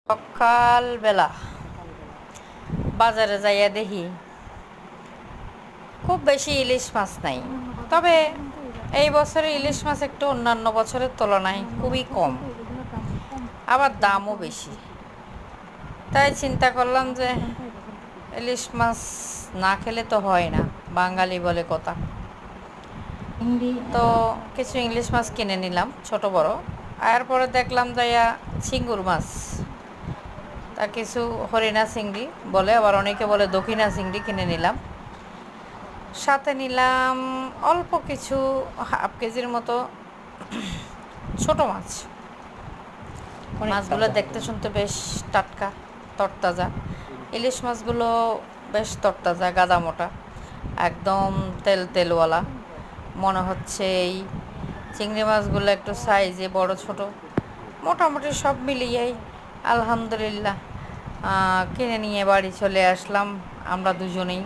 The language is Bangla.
সকালবেলা বাজারে যাইয়া দেখি খুব বেশি ইলিশ মাছ নাই। তবে এই বছরে ইলিশ মাছ একটু অন্যান্য বছরের তুলনায় খুবই কম, আবার দামও বেশি। তাই চিন্তা করলাম যে ইলিশ মাছ না খেলে তো হয় না, বাঙালি বলে কথা। তো কিছু ইলিশ মাছ কিনে নিলাম, ছোট বড়। এরপরে দেখলাম যাইয়া চিংড়ি মাছ, তা কিছু হরিণা চিংড়ি বলে, আবার অনেকে বলে দক্ষিণা চিংড়ি কিনে নিলাম। সাথে নিলাম অল্প কিছু হাফ কেজির মতো ছোট মাছ। মাছগুলো দেখতে শুনতে বেশ টাটকা, তরতাজা। ইলিশ মাছগুলো বেশ তরতাজা, গাদা মোটা, একদম তেল তেলওয়ালা মনে হচ্ছে। এই চিংড়ি মাছগুলো একটু সাইজে বড় ছোট, মোটামুটি সব মিলিয়েই আলহামদুলিল্লাহ কিনে নিয়ে বাড়ি চলে আসলাম আমরা দুজনেই।